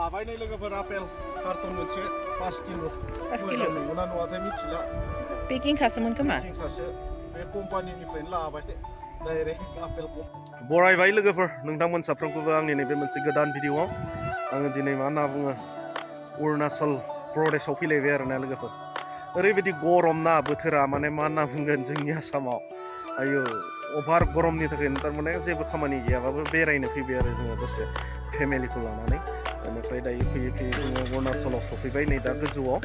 लाबाय नै लोगोफोर आपेल कार्टन मोनसे 5 किल' 5 किल' नंगौना नङाथाय मिथिला पेकिं खासोमोन खोमा पेकिं खासो बे कम्पानिनिफ्रायनो लाबाय डाइरेक्ट आपेलखौ बरायबाय लोगोफोर नोंथांमोन साफ्रोमखौबो आंनि नैबे मोनसे गोदान भिडिअआव आङो दिनै मा होनना बुङो अरुणाचल प्रदेशआव फैलायबाय आरोना लोगोफोर ओरैबायदि गरम ना बोथोरा माने मा होनना बुंगोन जोंनि आसामाव आयौ अभार गरमनि थाखायनो थारमाने जेबो खामानि गैयाबाबो बेरायनो फैबाय आरो जोङो दसे फेमिलिखौ लानानै बेनिफ्राय दायो फैयै फैयै जोङो अरुणाचलाव सफैबाय नै दा गोजौआव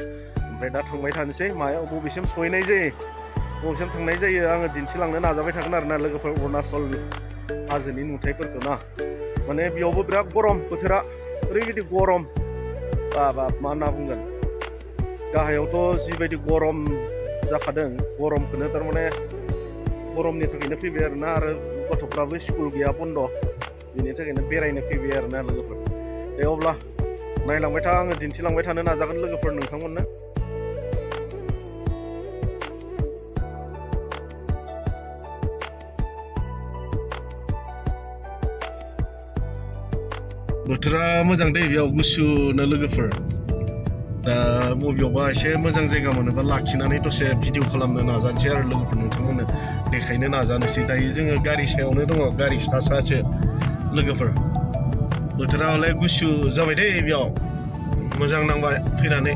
ओमफ्राय दा थांबाय थानोसै मायाव बबेसिम सहैनाय जायो बबेसिम थांनाय जायो आङो दिन्थिलांनो नाजाबाय थागोन आरोना लोगोफोर अरुणाचलनि हाजोनि नुथायफोरखौ ना माने बेयावबो बिराद गरम बोथोरा ओरैबायदि गरम बाबा मा होनना बुंगोन गाहायावथ' जिबायदि गरम जाखादों गरमखौनो थारमाने गरमनि थाखायनो फैबाय आरोना आरो गथ'फ्राबो स्कुल गैया बन्द' बेनि थाखायनो बेरायनो फैबाय आरोना लोगोफोर दे अब्ला नायलांबाय था आङो दिन्थिलांबाय थानो नाजागोन लोगोफोर नोंथांमोननो बोथोरा मोजां दै बेयाव गुसुनो लोगोफोर दा बबेयावबा एसे मोजां जायगा मोनोबा लाखिनानै दसे भिडिअ खालामनो नाजानोसै आरो लोगोफोर नोंथांमोननो देखायनो नाजानोसै दायो जोङो गारि सायावनो दङ गारि सासो लोगोफोर बोथोरा हले गुसु जाबाय दै बेयाव मोजां नांबाय फैनानै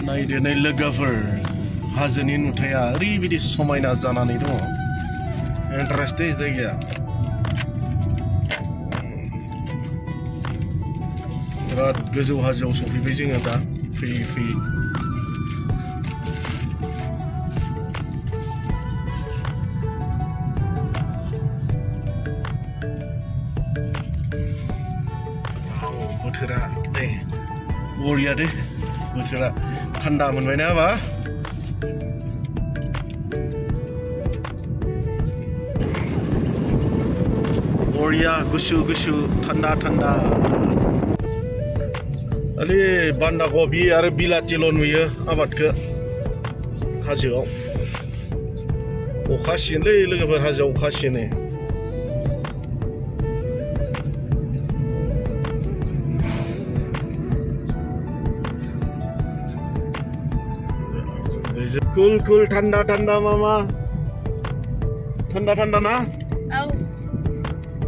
नायदो नै लोगोफोर हाजोनि नुथाया ओरैबायदि समायना जानानै दङ इन्टारेस्टिं जायगाया बिराद गोजौ हाजोआव सफैबाय जोङो दा फैयै फैयै बोथोरा दे बरिया दे बोथोरा थान्दा मोनबायना बा बरिया गुसु गुसु थान्दा थान्दा खालि बान्दा कबि आरो बिलाथिल' नुयो आबादखौ हाजोआव अखा सियोलै लोगोफोर हाजोआव अखा सियोनो कुल कुल ठंडा ठंडा मामा ठंडा ठंडा ना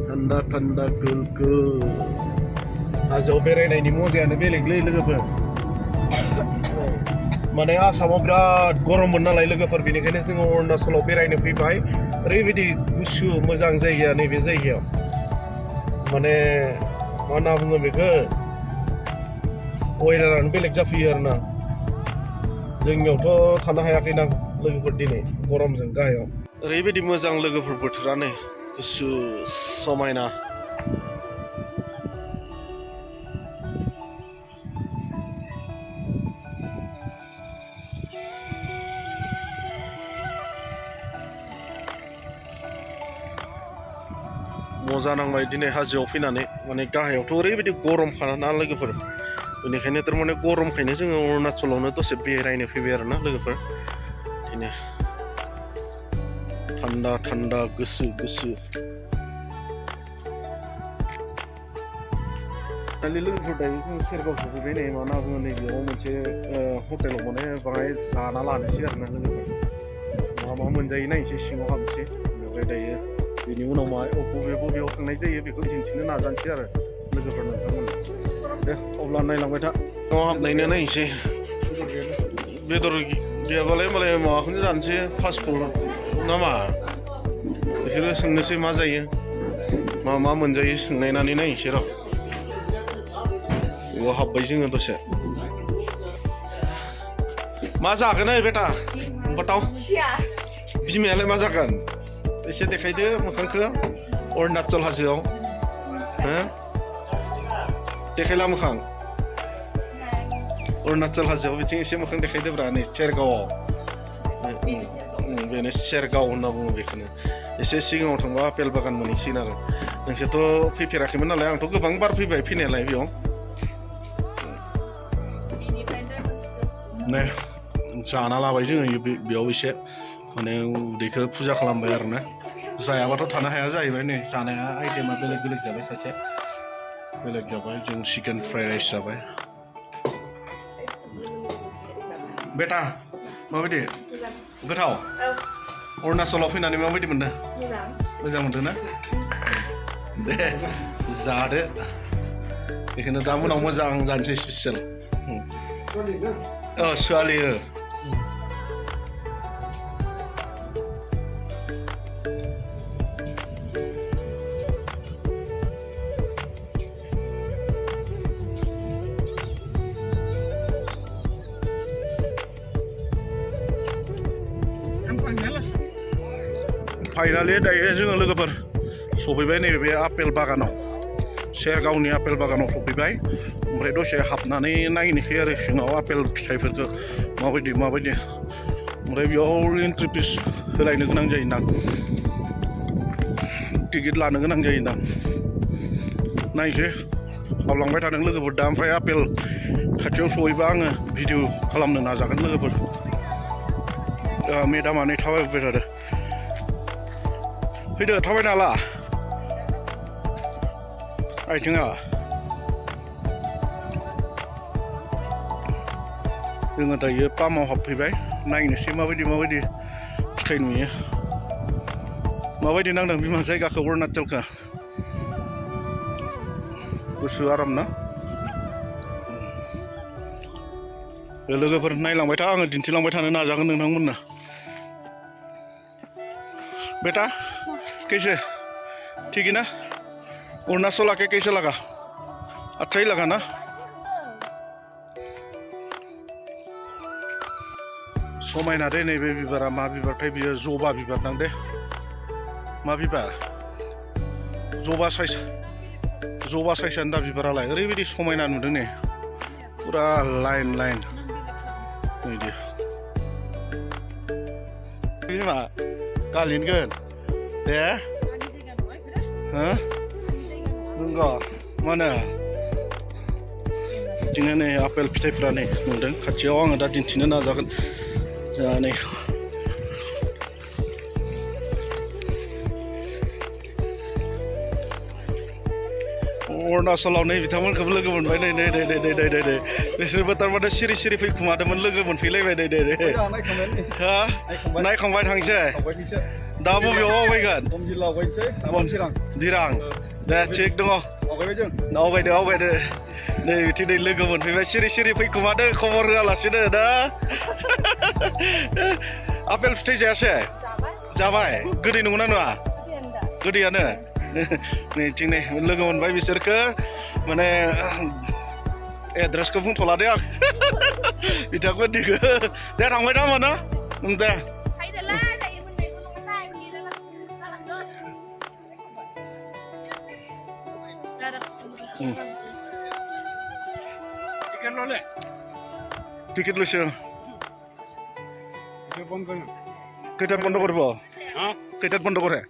ठंडा ठंडा कुल कुल हाजोआव बेरायनायनि मजायानो बेलेगलै लोगोफोर माने आसामाव बिराद गरममोन नालाय लोगोफोर बेनिखायनो जोङो अरुणाचलाव बेरायनो फैबाय ओरैबायदि गुसु मोजां जायगा नैबे जायगायाव माने मा होनना बुङो बेखौ वेदारानो बेलेग जाफैयो आरोना जोंनियावथ' थानो हायाखैना लोगोफोर दिनै गरमजों गाहायाव ओरैबायदि मोजां लोगोफोर बोथोरानो गुसु समायना मजा नांबाय दिनै हाजोआव फैनानै माने गाहायावथ' ओरैबायदि गरमखा ना लोगोफोर बेनिखायनो थारमाने गरमखायनो जोङो अरुणाचलावनो दसे बेरायनो फैबाय आरोना लोगोफोर दिनै थान्दा थान्दा गुसु गुसु दानि लोगोफोर दायो जों सेरगाव सफैबाय नै मा होनना बुङो नैबेयाव मोनसे हटेलाव माने बाङाय जाना लानोसै आरोना लोगोफोर मा मा मोनजायो नायनोसै सिङाव हाबनोसै ओमफ्राय दायो बेनि उनाव मा बबेयाव थांनाय जायो बेखौ दिन्थिनो नाजानोसै आरो लोगोफोर नोंथांमोन दे अब्ला नायलांबाय था न'आव हाबनायनो नायनोसै बेदर गैयाबालाय मालाय माबाखौनो जानोसै फास्टफुड ना मा बिसोरो सोंनोसै मा जायो मा मा मोनजायो सोंनायनानै नायनोसै र' बेयाव हाबबाय जोङो दसे मा जागोन ओइ बेटा बताव बिमायालाय मा जागोन एसे देखायदो मोखांखौ अरुणाचल हाजोआव हो देखायला मोखां अरुणाचल हाजोआव बिथिं एसे मोखां देखायदोब्रा नै सेरगावआव बेनो सेरगाव होनना बुङो बेखौनो एसे सिगाङाव थांबा आपेल बागान मोनहैसिगोन आरो नोंसोरथ' फैफेराखैमोन नालाय आंथ' गोबां बार फैबाय फैनायालाय बेयाव जाना लाबाय जोङो बेयाव एसे माने उदैखौ फुजा खालामबाय आरोना जायाबाथ' थानो हाया जाहैबाय नै जानाया आइटेमा बेलेग बेलेग जाबाय सासे बेलेग जाबाय जों चिकेन फ्राइड राइस जाबाय बेटा माबायदि गोथाव अरुणाचलाव फैनानै माबायदि मोनदों मोजां मोनदों ना दे जादो बेखौनो दा उनाव मोजां जानोसै स्पेसियेल सोलियो फाइनालि दायो जोङो लोगोफोर सफैबाय नैबे बे आपेल बागानाव सेरगावनि आपेल बागानाव सफैबाय ओमफ्राय दसे हाबनानै नायनोसै आरो सिङाव आपेल फिथाइफोरखौ माबायदि ओमफ्राय बेयाव एन्ट्रि फिस होलायनो गोनां जायोदां टिकेट लानो गोनां जायोदां नायनोसै हाबलांबाय थादों लोगोफोर दा ओमफ्राय आपेल खाथियाव सहैबा आङो भिडिअ खालामनो नाजागोन लोगोफोर मेदामा नै थाबायबोबाय थादों फैदो थाबायनो हाला आइथिङा जोङो दायो पामाव हाबफैबाय नायनोसै माबायदि फिथाइ नुयो माबायदि नांदों बिमा जायगाखौ अरुणाचलखौ गुसु आराम ना लोगोफोर नायलांबाय था आङो दिन्थिलांबाय थानो नाजागोन नोंथांमोननो बेटा कैसे ठीक है ना अरुणाचल आके कैसे लगा अच्छा ही लगा ना समायना दे नैबे बिबारा मा बिबारथाय बियो जबा बिबार दां दे मा बिबार जबा साइसानो दा बिबारालाय ओरैबायदि समायना नुदों ने पुरा लाइन बिदि बिमा गालिनगोन दे हो नंगौ मानो बिदिनो नै आपेल फिथाइफ्रा नै नुदों खाथियाव आङो दा दिन्थिनो नाजागोन जोंहा नै अरुणाचलाव नै बिथांमोनखौबो लोगो मोनबाय नै बिसोरबो थारमाने सिरि फैखुमादोंमोन लोगो मोनफैलायबाय नै हा नायखांबाय थांसै दा बबेयाव आवगायगोन दिरां दे थिग दङ आवगायदो नै बिथिं नै लोगो मोनफैबाय सिरि फैखुमादों खबर होआलासिनो दा आपेल फिथाइ जायासै जाबाय गोदै नंगौना नङा गोदैयानो नैथिं नै लोगो मोनबाय बिसोरखौ माने एड्रेसखौ बुंथ'ला दे आं बिथांमोननिखौ दे थांबाय दा होमबा ना दे টিকেট লৈছে কেইটাত বন্ধ কৰিব কেইটাত বন্ধ কৰে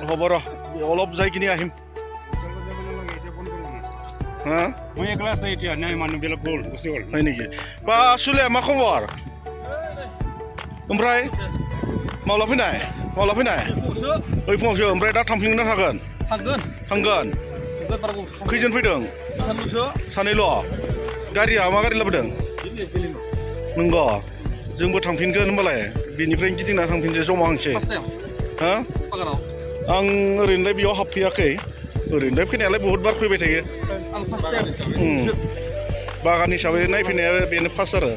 হ'ব ৰ অলপ যাই কিনি আহিম হয় নেকি বা सुले मा खबर ओमफ्राय माब्ला फैनाय ओइ फुङावसो ओमफ्राय दा थांफिनगोन ना थांगोन खैजोन फैदों सानैल' गारिया मा गारि लाबोदों नंगौ जोंबो थांफिनगोन होनबालाय बेनिफ्रायनो गिदिंना थांफिनसै जमा हांसै हा आं ओरैनोलाय बेयाव हाबफैयाखै ओरैनोलाय फैनायालाय बहुद बार फैबाय थायो बागान हिसाबै नायफैनाया बेनो फार्स्ट आरो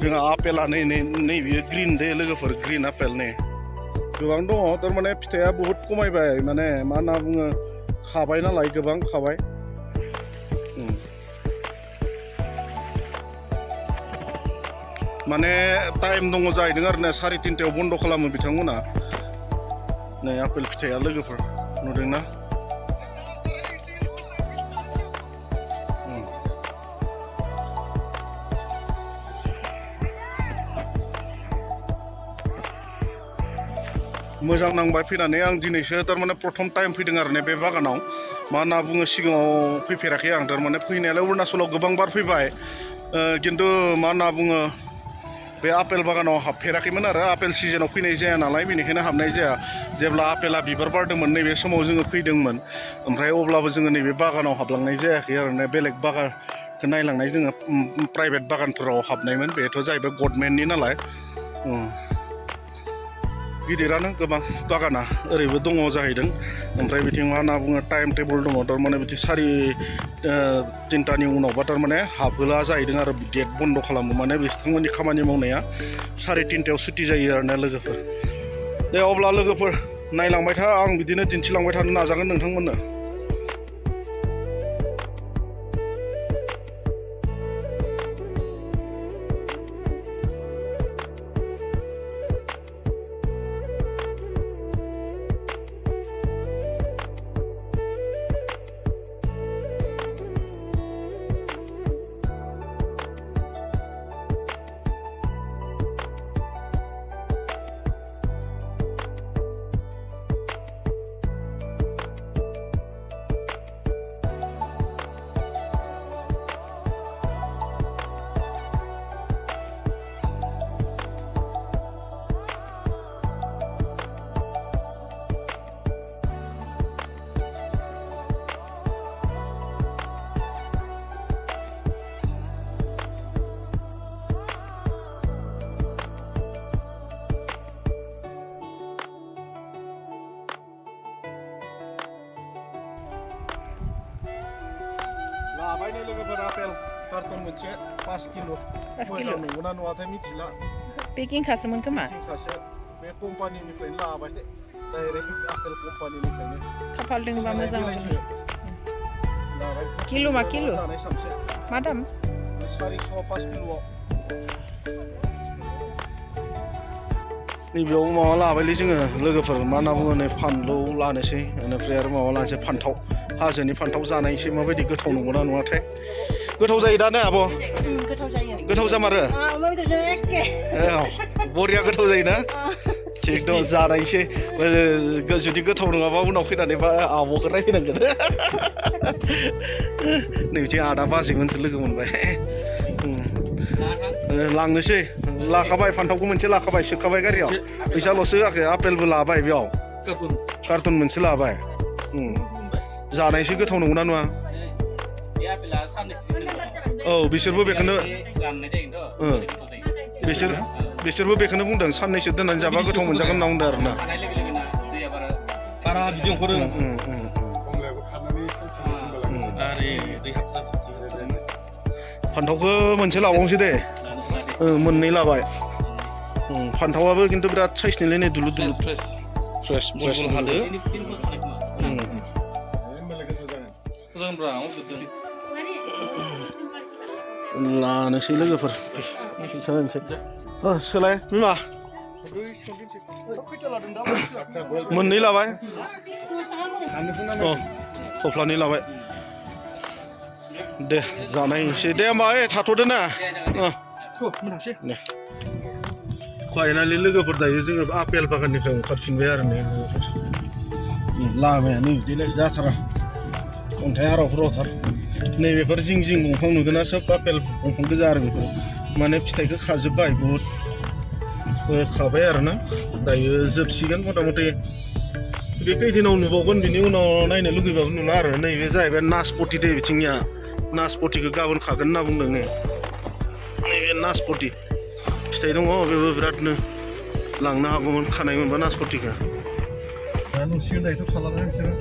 जोंहा आपेला नै बियो ग्रिन दे लोगोफोर ग्रिन आपेल नै गोबां दङ थारमाने फिथाइया बहुद खमायबाय माने मा होनना बुङो खाबाय नालाय गोबां खाबाय माने टाइम दङ जाहैदों आरो ना 3:30 बन्द खालामो बिथांमोना नै आपेल फिथाइया लोगोफोर नुदोंना मोजां नांबाय फैनानै आं दिनैसो थारमाने प्रथम टाइम फैदों आरो ने बे बागानाव मा होनना बुङो सिगाङाव फैफेराखै आं थारमाने फैनायालाय अरुणाचलाव गोबां बार फैबाय खिन्थु मा होनना बुङो बे आपेल बागानाव हाबफेराखैमोन आरो आपेल सिजनाव फैनाय जाया नालाय बेनिखायनो हाबनाय जाया जेब्ला आपेला बिबार बारदोंमोन नैबे समाव जोङो फैदोंमोन ओमफ्राय अब्लाबो जोङो नैबे बागानाव हाबलांनाय जायाखै आरो बेलेग बागानखौ नायलांनाय जोङो प्राइभेट बागानफोराव हाबनायमोन बेथ' जाहैबाय गभर्नमेन्टनि नालाय गिदिरानो गोबां बागाना ओरैबो दङ जाहैदों ओमफ्राय बिथिं मा होनना बुङो टाइम टेबोल दङ थारमाने बिथिं 3:30नि उनावबा थारमाने हाबहोला जाहैदों आरो गेट बन्द' खालामो माने बिथांमोननि खामानि मावनाया 3:30आव सुटि जायो आरोना लोगोफोर दे अब्ला लोगोफोर नायलांबाय था आं बिदिनो दिन्थिलांबाय थानो नाजागोन नोंथांमोननो लाबायनो लोगोफोर आपेल कार्टन मोनसे 5 किल' मोजां नंगौना नङाथाय मिथिला पेकिं खासोमोन खोमा खासे बे कम्पानिनिफ्रायनो लाबाय डाइरेक्ट आपेल कम्पानिनिफ्रायनो खाफाल दोङोबा मोजां किल' मा किल' जानाय सामसे मा दाम 400 5 किल'आव नैबेयाव माबा लाबायलै जोङो लोगोफोर मा होनना बुङो नै फानलु लानोसै बेनिफ्राय आरो माबा लानोसै फान्थाव हाजोनि फान्थाव जानायसै माबायदि गोथाव नंगौना नङाथाय गोथाव जायो दा ने आब' गोथाव जामारो बरिया गोथाव जायोना थिग दं जानायसै जुदि गोथाव नङाबा उनाव फैनानै आब'खौ नायफैनांगोन नैबिथिं आदा बाजैमोनखौ लोगो मोनबाय लांनोसै लाखाबाय फान्थावखौ मोनसे लाखाबाय सोखाबाय गारियाव फैसाल'सो होआखै आपेलबो लाबाय बेयाव कार्टुन मोनसे लाबाय जानायसो गोथाव नंगौना नङा औ बिसोरबो बेखौनो बिसोरबो बेखौनो बुंदों साननैसो दोननानै जाबा गोथाव मोनजागोन होनना बुंदों आरोना बारा बिदि ओंखारो फान्थावखौ मोनसे लाबावनोसै दे मोननै लाबाय फान्थावाबो खिन्थु बिराद साइसनिलै नै दुलुर दुलुर फ्रेस हादो लानोसै लोगोफोर सोलाय बिमा मोननै लाबाय थफ्लानै लाबाय दे जानायसै दे होमबा थाथ'दो ना दे फाइनालि लोगोफोर दायो जोङो आपेल बागाननिफ्राय ओंखारफिनबाय आरो नै लामायानो बिदिनो जाथारा अन्थाइ हारावफोरावथार नैबेफोर जिं जिं दंफां नुदोंना सोब आपेल दंफां गोजा आरो बेफोर माने फिथाइखौ खाजोब्बाय बहुद खाबाय आरोना दायो जोबसिगोन मथा मथि बे खैदिनाव नुबावगोन बिनि उनाव नायनो लुगैबाबो नुला आरो नैबे जाहैबाय नासपति दै बिथिंनिया नासपतिखौ गाबोन खागोन होनना बुंदों नैबे नासपति फिथाइ दङ बेबो बिरादनो लांनो हागौमोन खानाय मोनबा नासपतिखौ दा नुसिगोन दायोथ' खालामनो नोंसोरो